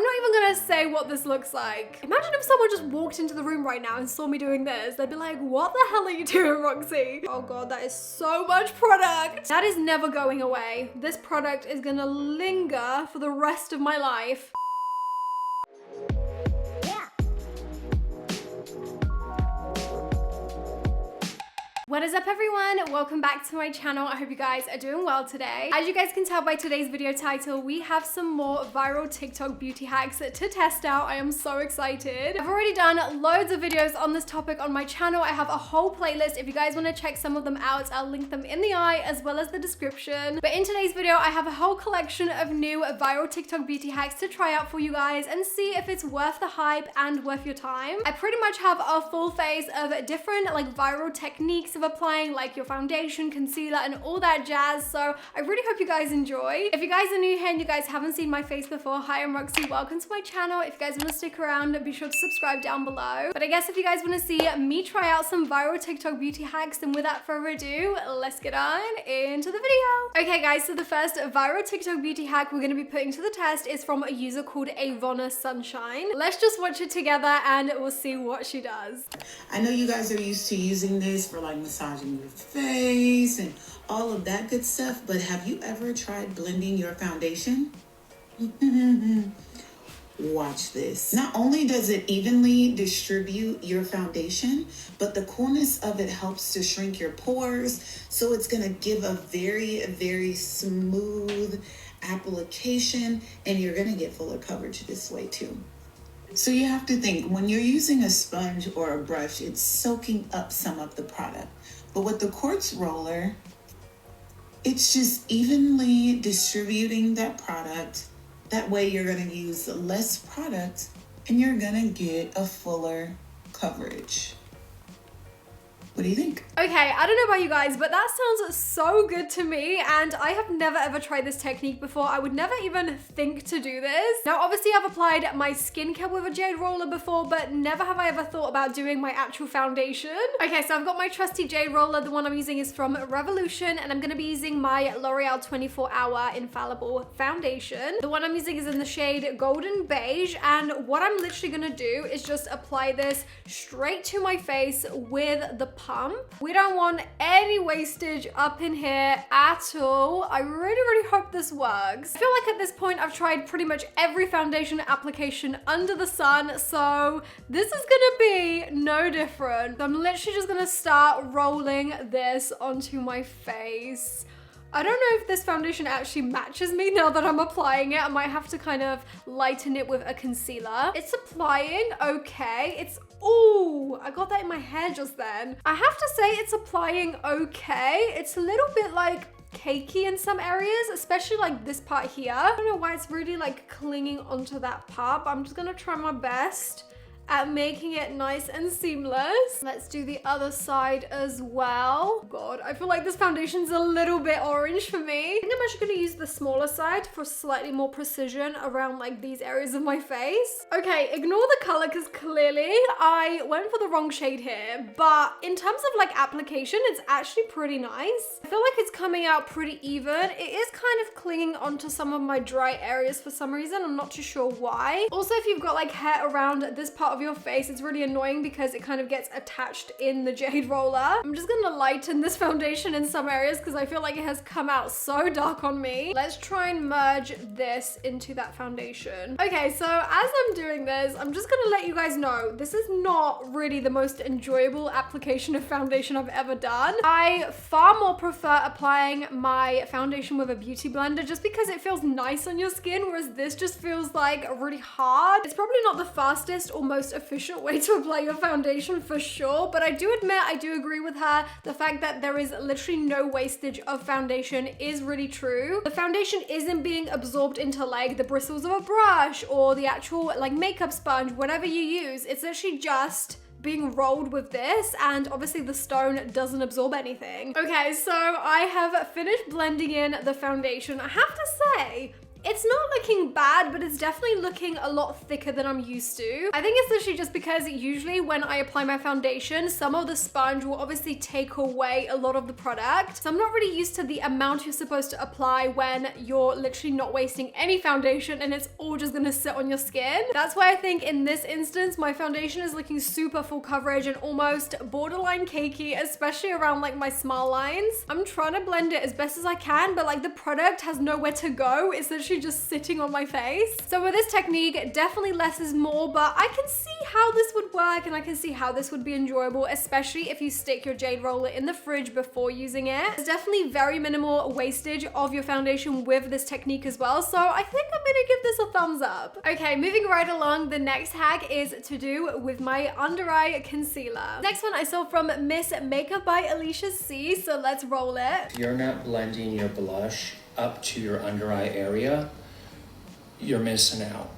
I'm not even gonna say what this looks like. Imagine if someone just walked into the room right now and saw me doing this. They'd be like, what the hell are you doing, Roxy? Oh God, that is so much product. That is never going away. This product is gonna linger for the rest of my life. What is up, everyone? Welcome back to my channel. I hope you guys are doing well today. As you guys can tell by today's video title, we have some more viral TikTok beauty hacks to test out. I am so excited. I've already done loads of videos on this topic on my channel. I have a whole playlist. If you guys want to check some of them out, I'll link them in the eye as well as the description. But in today's video, I have a whole collection of new viral TikTok beauty hacks to try out for you guys and see if it's worth the hype and worth your time. I pretty much have a full face of different viral techniques of applying your foundation, concealer, and all that jazz. So I really hope you guys enjoy. If you guys are new here and you guys haven't seen my face before, hi, I'm Roxy. Welcome to my channel. If you guys want to stick around, be sure to subscribe down below. But I guess if you guys want to see me try out some viral TikTok beauty hacks, then without further ado, let's get on into the video. Okay guys, so the first viral TikTok beauty hack we're going to be putting to the test is from a user called Avona Sunshine. Let's just watch it together and we'll see what she does. I know you guys are used to using this for massaging your face and all of that good stuff, but have you ever tried blending your foundation? Watch this. Not only does it evenly distribute your foundation, but the coolness of it helps to shrink your pores. So it's going to give a very, very smooth application, and you're going to get fuller coverage this way too. So you have to think, when you're using a sponge or a brush, it's soaking up some of the product. But with the quartz roller, it's just evenly distributing that product. That way you're going to use less product and you're going to get a fuller coverage. What do you think? Okay, I don't know about you guys, but that sounds so good to me, and I have never ever tried this technique before. I would never even think to do this. Now, obviously, I've applied my skincare with a Jade Roller before, but never have I ever thought about doing my actual foundation. Okay, so I've got my trusty Jade Roller. The one I'm using is from Revolution, and I'm going to be using my L'Oreal 24-Hour Infallible Foundation. The one I'm using is in the shade Golden Beige, and what I'm literally going to do is just apply this straight to my face with the pump. We don't want any wastage up in here at all. I really hope this works. I feel like at this point I've tried pretty much every foundation application under the sun, so this is gonna be no different. I'm literally just gonna start rolling this onto my face. I don't know if this foundation actually matches me now that I'm applying it. I might have to kind of lighten it with a concealer. It's applying okay. Ooh, I got that in my hair just then. I have to say it's applying okay. It's a little bit cakey in some areas, especially this part here. I don't know why it's really clinging onto that part, but I'm just gonna try my best at making it nice and seamless. Let's do the other side as well. God, I feel like this foundation's a little bit orange for me. I think I'm actually gonna use the smaller side for slightly more precision around these areas of my face. Okay, ignore the color because clearly I went for the wrong shade here, but in terms of application, it's actually pretty nice. I feel like it's coming out pretty even. It is kind of clinging onto some of my dry areas for some reason. I'm not too sure why. Also, if you've got hair around this part of your face, it's really annoying because it kind of gets attached in the Jade Roller. I'm just gonna lighten this foundation in some areas because I feel like it has come out so dark on me. Let's try and merge this into that foundation. Okay, so as I'm doing this, I'm just gonna let you guys know this is not really the most enjoyable application of foundation I've ever done. I far more prefer applying my foundation with a beauty blender just because it feels nice on your skin, whereas this just feels really hard. It's probably not the fastest or most efficient way to apply your foundation for sure, but I do admit I do agree with her. The fact that there is literally no wastage of foundation is really true. The foundation isn't being absorbed into the bristles of a brush or the actual makeup sponge, whatever you use. It's literally just being rolled with this, and obviously the stone doesn't absorb anything. Okay, so I have finished blending in the foundation. I have to say, It's not looking bad, but it's definitely looking a lot thicker than I'm used to. I think it's literally just because usually when I apply my foundation, some of the sponge will obviously take away a lot of the product. So I'm not really used to the amount you're supposed to apply when you're literally not wasting any foundation and it's all just gonna sit on your skin. That's why I think in this instance, my foundation is looking super full coverage and almost borderline cakey, especially around like my smile lines. I'm trying to blend it as best as I can, but like the product has nowhere to go. It's literally just sitting on my face. So with this technique, definitely less is more, but I can see how this would work and I can see how this would be enjoyable, especially if you stick your Jade Roller in the fridge before using it. There's definitely very minimal wastage of your foundation with this technique as well, so I think I'm gonna give this a thumbs up. Okay, moving right along, the next hack is to do with my under eye concealer. Next one I saw from Miss Makeup by Alicia C, so let's roll it. If you're not blending your blush up to your under eye area, you're missing out.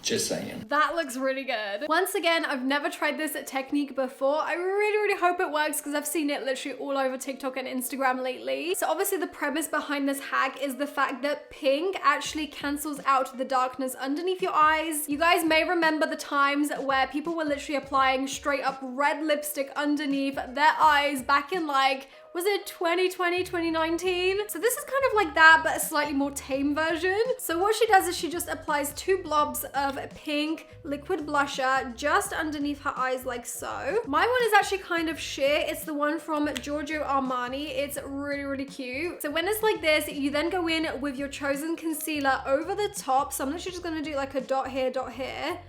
Just saying. That looks really good. Once again, I've never tried this technique before. I really hope it works because I've seen it literally all over TikTok and Instagram lately. So obviously the premise behind this hack is the fact that pink actually cancels out the darkness underneath your eyes. You guys may remember the times where people were literally applying straight up red lipstick underneath their eyes back in like, was it 2020, 2019? So this is kind of like that, but a slightly more tame version. So what she does is she just applies 2 blobs of pink liquid blusher just underneath her eyes like so. My one is actually kind of sheer. It's the one from Giorgio Armani. It's really cute. So when it's like this, you then go in with your chosen concealer over the top. So I'm literally just gonna do like a dot here,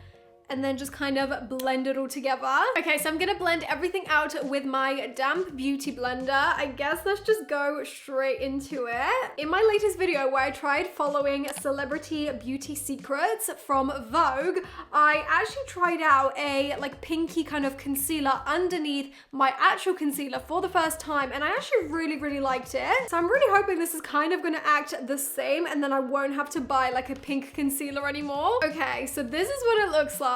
and then just kind of blend it all together. Okay, so I'm gonna blend everything out with my damp beauty blender. I guess let's just go straight into it. In my latest video where I tried following celebrity beauty secrets from Vogue, I actually tried out a like pinky kind of concealer underneath my actual concealer for the first time, and I actually really liked it. So I'm really hoping this is kind of gonna act the same and then I won't have to buy like a pink concealer anymore. Okay, so this is what it looks like.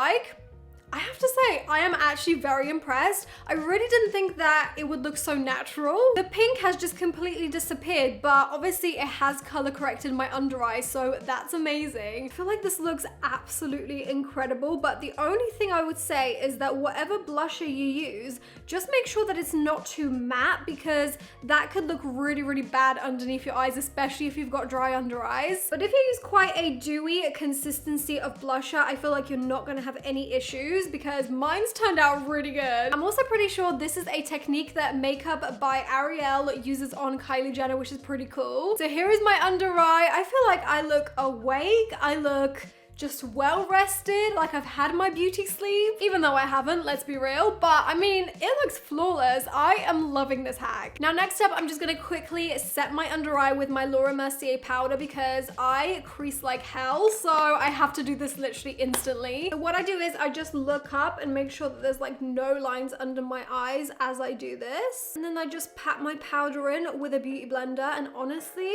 I have to say, I am actually very impressed. I really didn't think that it would look so natural. The pink has just completely disappeared, but obviously it has color corrected my under eye, so that's amazing. I feel like this looks absolutely incredible, but the only thing I would say is that whatever blusher you use, just make sure that it's not too matte because that could look really bad underneath your eyes, especially if you've got dry under eyes. But if you use quite a dewy consistency of blusher, I feel like you're not gonna have any issues because mine's turned out really good. I'm also pretty sure this is a technique that Makeup by Ariel uses on Kylie Jenner, which is pretty cool. So here is my under eye. I feel like I look awake. I look just well rested, like I've had my beauty sleep, even though I haven't, let's be real, but I mean, it looks flawless. I am loving this hack. Now next up, I'm just gonna quickly set my under eye with my Laura Mercier powder because I crease like hell, so I have to do this literally instantly. So what I do is I just look up and make sure that there's like no lines under my eyes as I do this. And then I just pat my powder in with a beauty blender, and honestly,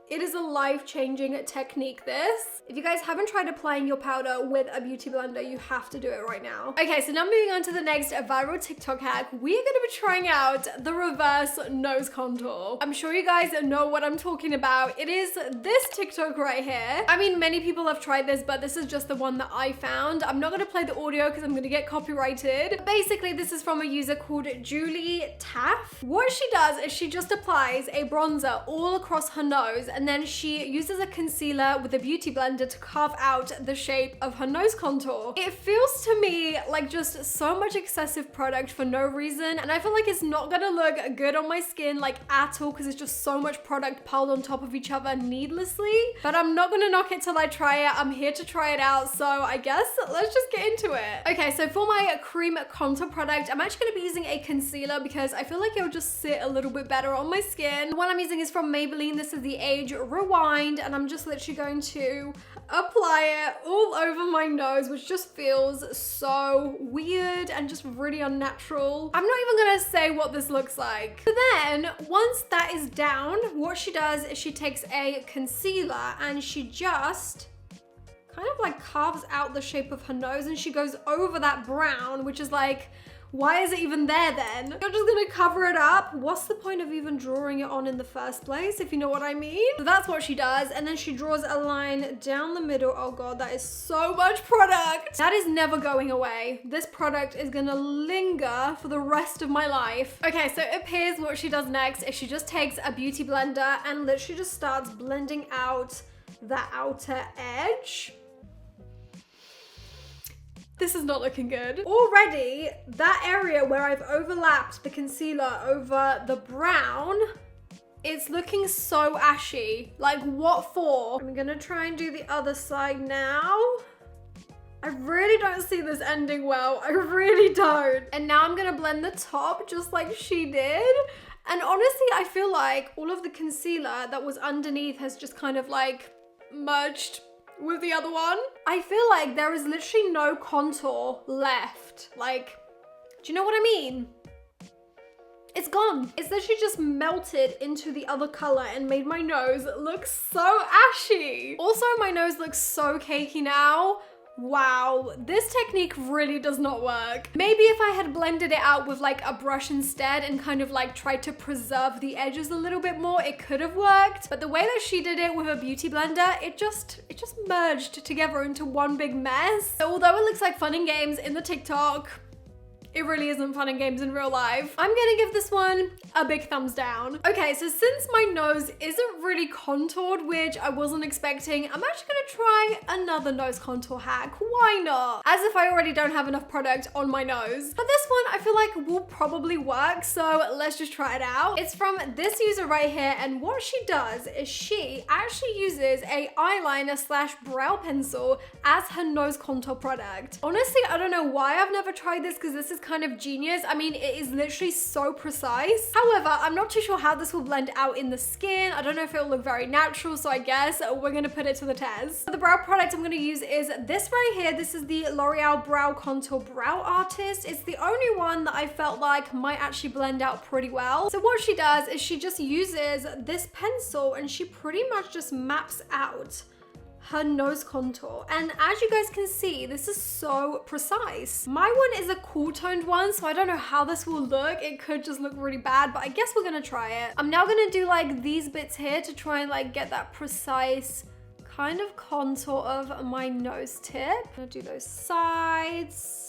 it is a life-changing technique, this. If you guys haven't tried applying your powder with a beauty blender, you have to do it right now. Okay, so now moving on to the next viral TikTok hack, we are gonna be trying out the reverse nose contour. I'm sure you guys know what I'm talking about. It is this TikTok right here. I mean, many people have tried this, but this is just the one that I found. I'm not gonna play the audio because I'm gonna get copyrighted. Basically, this is from a user called Julie Taff. What she does is she just applies a bronzer all across her nose, and then she uses a concealer with a beauty blender to carve out the shape of her nose contour. It feels to me like just so much excessive product for no reason, and I feel like it's not gonna look good on my skin like at all because it's just so much product piled on top of each other needlessly. But I'm not gonna knock it till I try it. I'm here to try it out, so I guess let's just get into it. Okay, so for my cream contour product, I'm actually gonna be using a concealer because I feel like it'll just sit a little bit better on my skin. The one I'm using is from Maybelline. This is the Age Rewind, and I'm just literally going to apply it all over my nose, which just feels so weird and just really unnatural. I'm not even gonna say what this looks like. So then, once that is down, what she does is she takes a concealer and she just kind of like carves out the shape of her nose, and she goes over that brown, which is like Why is it even there then? You're just gonna cover it up. What's the point of even drawing it on in the first place, if you know what I mean? So that's what she does. And then she draws a line down the middle. Oh God, that is so much product. That is never going away. This product is gonna linger for the rest of my life. Okay, so it appears what she does next is she just takes a beauty blender and literally just starts blending out the outer edge. This is not looking good. Already, that area where I've overlapped the concealer over the brown, it's looking so ashy. Like, what for? I'm gonna try and do the other side now. I really don't see this ending well. I really don't. And now I'm gonna blend the top just like she did. And honestly, I feel like all of the concealer that was underneath has just kind of like merged with the other one. I feel like there is literally no contour left. Like, do you know what I mean? It's gone. It's literally just melted into the other color and made my nose look so ashy. Also, my nose looks so cakey now. Wow, this technique really does not work. Maybe if I had blended it out with like a brush instead and kind of like tried to preserve the edges a little bit more, it could have worked. But the way that she did it with a beauty blender, it just merged together into one big mess. So although it looks like fun and games in the TikTok, it really isn't fun and games in real life. I'm gonna give this one a big thumbs down. Okay, so since my nose isn't really contoured, which I wasn't expecting, I'm actually gonna try another nose contour hack. Why not? As if I already don't have enough product on my nose. But this one I feel like will probably work, so let's just try it out. It's from this user right here, and what she does is she actually uses a eyeliner slash brow pencil as her nose contour product. Honestly, I don't know why I've never tried this, because this is kind of genius. I mean, it is literally so precise. However, I'm not too sure how this will blend out in the skin. I don't know if it will look very natural, so I guess we're gonna put it to the test. The brow product I'm gonna use is this right here. This is the L'Oreal Brow Contour Brow Artist. It's the only one that I felt like might actually blend out pretty well. So what she does is she just uses this pencil and she pretty much just maps out her nose contour. And as you guys can see, this is so precise. My one is a cool toned one, so I don't know how this will look. It could just look really bad, but I guess we're gonna try it. I'm now gonna do like these bits here to try and like get that precise kind of contour of my nose tip. I'm gonna do those sides.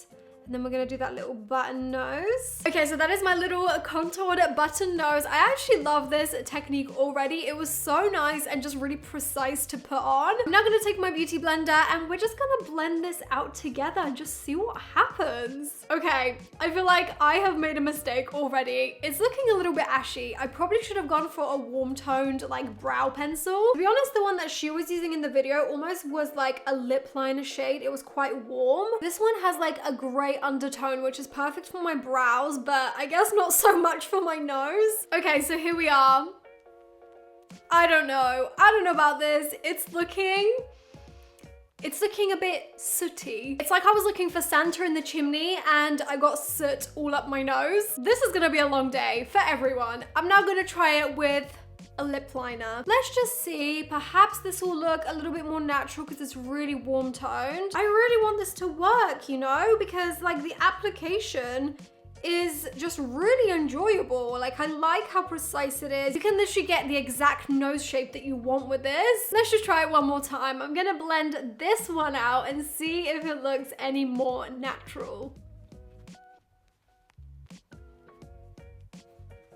And then we're gonna do that little button nose. Okay, so that is my little contoured button nose. I actually love this technique already. It was so nice and just really precise to put on. I'm now gonna take my beauty blender and we're just gonna blend this out together and just see what happens. Okay, I feel like I have made a mistake already. It's looking a little bit ashy. I probably should have gone for a warm toned like brow pencil. To be honest, the one that she was using in the video almost was like a lip liner shade. It was quite warm. This one has like a gray undertone, which is perfect for my brows, but I guess not so much for my nose. Okay, so here we are. I don't know about this. It's looking a bit sooty. It's like I was looking for Santa in the chimney and I got soot all up my nose. This is gonna be a long day for everyone. I'm now gonna try it with a lip liner. Let's just see, perhaps this will look a little bit more natural because it's really warm toned. I really want this to work, you know, because like the application is just really enjoyable. Like I like how precise it is. You can literally get the exact nose shape that you want with this. Let's just try it one more time. I'm gonna blend this one out and see if it looks any more natural.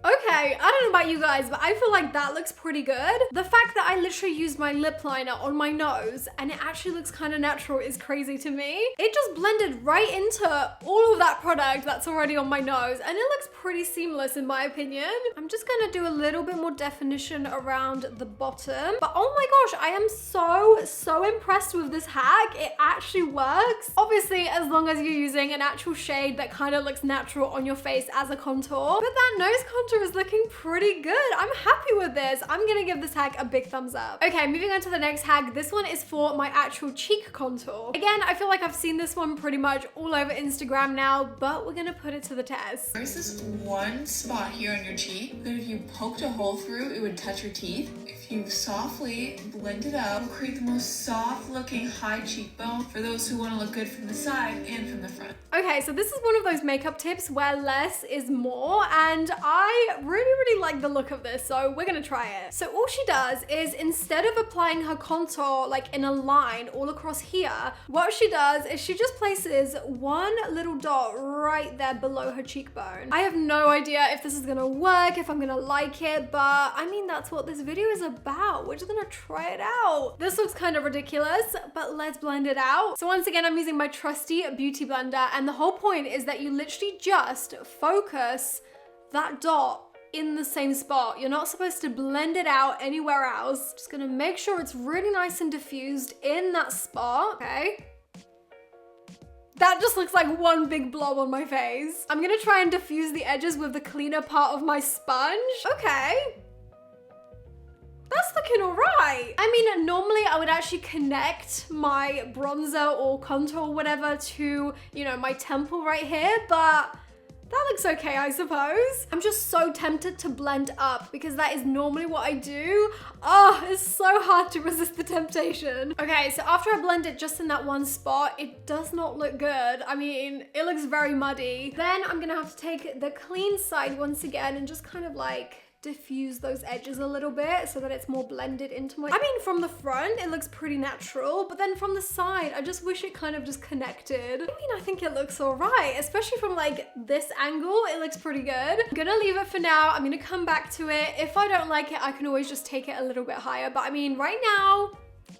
Okay, I don't know about you guys, but I feel like that looks pretty good. The fact that I literally used my lip liner on my nose and it actually looks kind of natural is crazy to me. It just blended right into all of that product that's already on my nose and it looks pretty seamless in my opinion. I'm just gonna do a little bit more definition around the bottom. But oh my gosh, I am so impressed with this hack. It actually works. Obviously, as long as you're using an actual shade that kind of looks natural on your face as a contour. But that nose contour contour is looking pretty good. I'm happy with this. I'm gonna give this hack a big thumbs up. Okay, moving on to the next hack. This one is for my actual cheek contour. Again, I feel like I've seen this one pretty much all over Instagram now, but we're gonna put it to the test. There's this one spot here on your cheek that if you poked a hole through, it would touch your teeth. If you softly blend it out, it'll create the most soft looking high cheekbone for those who want to look good from the side and from the front. Okay, so this is one of those makeup tips where less is more, and I really like the look of this, so we're gonna try it. So all she does is, instead of applying her contour like in a line all across here, what she does is she just places one little dot right there below her cheekbone. I have no idea if this is gonna work, if I'm gonna like it, but I mean, that's what this video is about. We're just gonna try it out. This looks kind of ridiculous, but let's blend it out. So once again, I'm using my trusty beauty blender, and the whole point is that you literally just focus that dot in the same spot. You're not supposed to blend it out anywhere else. Just gonna make sure it's really nice and diffused in that spot, okay? That just looks like one big blob on my face. I'm gonna try and diffuse the edges with the cleaner part of my sponge. Okay. That's looking all right. I mean, normally I would actually connect my bronzer or contour or whatever to, you know, my temple right here, but that looks okay, I suppose. I'm just so tempted to blend up because that is normally what I do. Oh, it's so hard to resist the temptation. Okay, so after I blend it just in that one spot, it does not look good. I mean, it looks very muddy. Then I'm gonna have to take the clean side once again and just kind of like diffuse those edges a little bit so that it's more blended into my... I mean, from the front, it looks pretty natural, but then from the side, I just wish it kind of just connected. I mean, I think it looks all right, especially from like this angle, it looks pretty good. I'm gonna leave it for now. I'm gonna come back to it. If I don't like it, I can always just take it a little bit higher, but I mean, right now,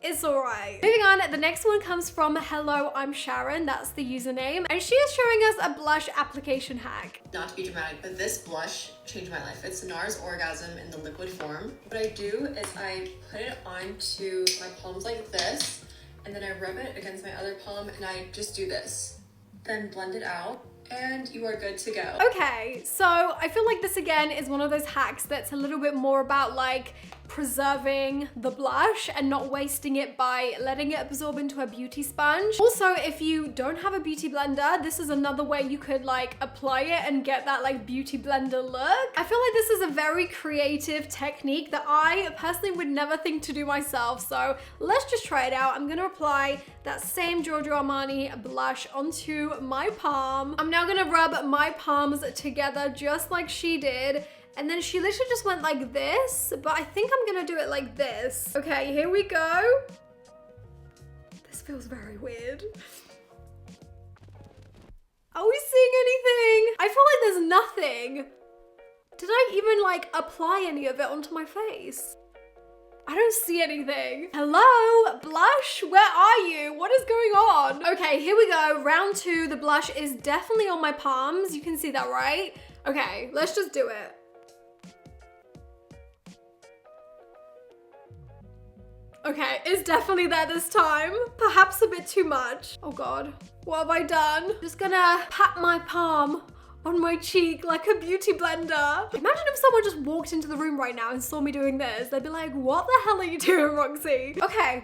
it's all right. Moving on, the next one comes from Hello, I'm Sharon. That's the username. And she is showing us a blush application hack. Not to be dramatic, but this blush changed my life. It's NARS Orgasm in the liquid form. What I do is I put it onto my palms like this, and then I rub it against my other palm, and I just do this. Then blend it out, and you are good to go. Okay, so I feel like this again is one of those hacks that's a little bit more about like preserving the blush and not wasting it by letting it absorb into a beauty sponge. Also, if you don't have a beauty blender, this is another way you could like apply it and get that like beauty blender look. I feel like this is a very creative technique that I personally would never think to do myself. So let's just try it out. I'm gonna apply that same Giorgio Armani blush onto my palm. I'm now gonna rub my palms together just like she did. And then she literally just went like this, but I think I'm gonna do it like this. Okay, here we go. This feels very weird. Are we seeing anything? I feel like there's nothing. Did I even like apply any of it onto my face? I don't see anything. Hello, blush, where are you? What is going on? Okay, here we go. Round two, the blush is definitely on my palms. You can see that, right? Okay, let's just do it. Okay, it's definitely there this time. Perhaps a bit too much. Oh God, what have I done? Just gonna pat my palm on my cheek like a beauty blender. Imagine if someone just walked into the room right now and saw me doing this. They'd be like, what the hell are you doing, Roxy? Okay,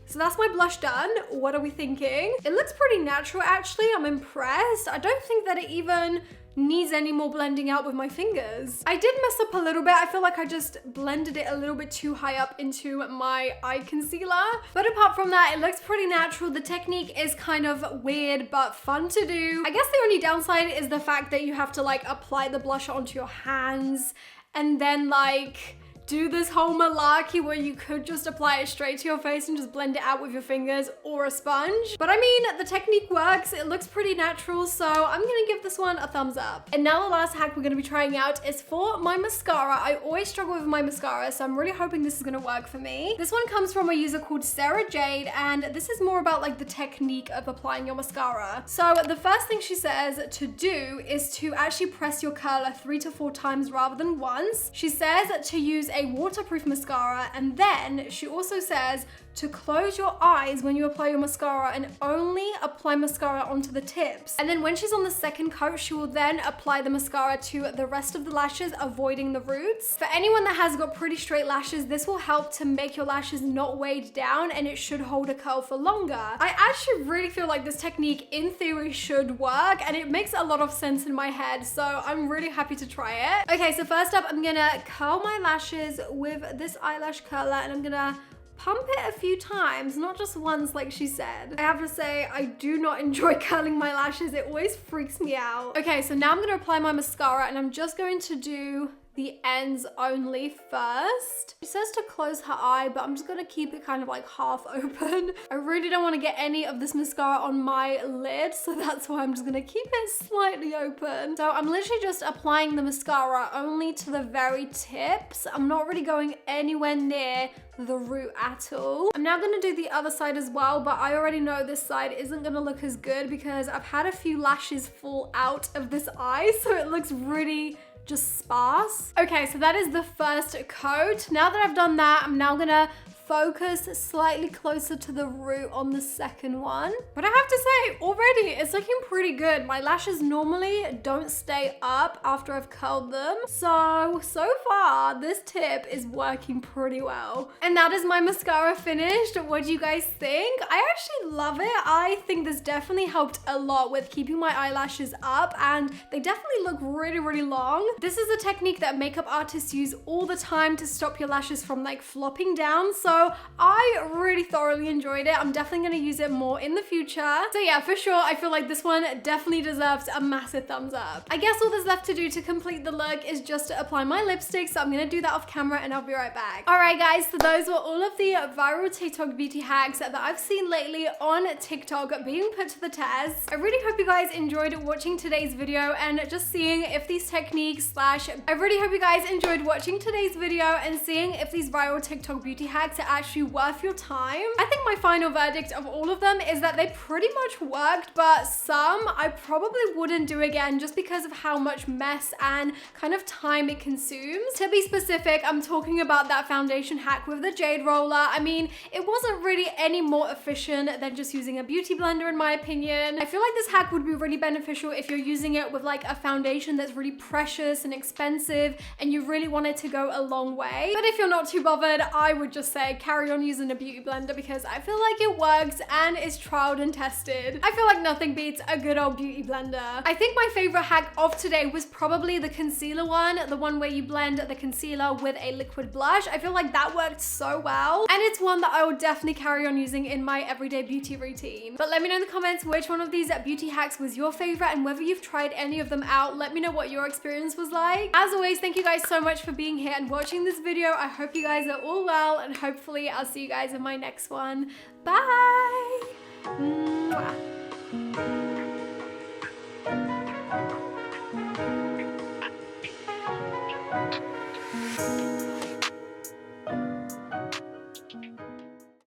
so that's my blush done. What are we thinking? It looks pretty natural, actually. I'm impressed. I don't think that it even needs any more blending out with my fingers. I did mess up a little bit. I feel like I just blended it a little bit too high up into my eye concealer. But apart from that, it looks pretty natural. The technique is kind of weird, but fun to do. I guess the only downside is the fact that you have to like apply the blush onto your hands and then like do this whole malarkey where you could just apply it straight to your face and just blend it out with your fingers or a sponge. But I mean, the technique works. It looks pretty natural, so I'm gonna give this one a thumbs up. And now the last hack we're gonna be trying out is for my mascara. I always struggle with my mascara, so I'm really hoping this is gonna work for me. This one comes from a user called Sarah Jade, and this is more about like the technique of applying your mascara. So the first thing she says to do is to actually press your curler 3 to 4 times rather than once. She says to use a waterproof mascara, and then she also says to close your eyes when you apply your mascara and only apply mascara onto the tips. And then when she's on the second coat, she will then apply the mascara to the rest of the lashes, avoiding the roots. For anyone that has got pretty straight lashes, this will help to make your lashes not weighed down, and it should hold a curl for longer. I actually really feel like this technique in theory should work, and it makes a lot of sense in my head, so I'm really happy to try it. Okay, so first up, I'm gonna curl my lashes with this eyelash curler, and I'm gonna pump it a few times, not just once like she said. I have to say, I do not enjoy curling my lashes. It always freaks me out. Okay, so now I'm gonna apply my mascara, and I'm just going to do the ends only first. She says to close her eye, but I'm just gonna keep it kind of like half open. I really don't want to get any of this mascara on my lid, so that's why I'm just gonna keep it slightly open. So I'm literally just applying the mascara only to the very tips. I'm not really going anywhere near the root at all. I'm now gonna do the other side as well, but I already know this side isn't gonna look as good because I've had a few lashes fall out of this eye, so it looks really just sparse. Okay, so that is the first coat. Now that I've done that, I'm now gonna focus slightly closer to the root on the second one. But I have to say, already it's looking pretty good. My lashes normally don't stay up after I've curled them. So far, this tip is working pretty well. And that is my mascara finished. What do you guys think? I actually love it. I think this definitely helped a lot with keeping my eyelashes up, and they definitely look really, really long. This is a technique that makeup artists use all the time to stop your lashes from like flopping down. So I really thoroughly enjoyed it. I'm definitely gonna use it more in the future. So yeah, for sure, I feel like this one definitely deserves a massive thumbs up. I guess all there's left to do to complete the look is just to apply my lipstick, so I'm gonna do that off camera and I'll be right back. Alright guys, so those were all of the viral TikTok beauty hacks that I've seen lately on TikTok being put to the test. I really hope you guys enjoyed watching today's video and just seeing if these techniques I really hope you guys enjoyed watching today's video and seeing if these viral TikTok beauty hacks are actually worth your time. I think my final verdict of all of them is that they pretty much worked, but some I probably wouldn't do again just because of how much mess and kind of time it consumes. To be specific, I'm talking about that foundation hack with the Jade Roller. I mean, it wasn't really any more efficient than just using a beauty blender in my opinion. I feel like this hack would be really beneficial if you're using it with like a foundation that's really precious and expensive and you really want it to go a long way. But if you're not too bothered, I would just say carry on using a beauty blender because I feel like it works and is tried and tested. I feel like nothing beats a good old beauty blender. I think my favorite hack of today was probably the concealer one, the one where you blend the concealer with a liquid blush. I feel like that worked so well, and it's one that I will definitely carry on using in my everyday beauty routine. But let me know in the comments which one of these beauty hacks was your favorite and whether you've tried any of them out. Let me know what your experience was like. As always, thank you guys so much for being here and watching this video. I hope you guys are all well, and hopefully I'll see you guys in my next one. Bye! Mwah.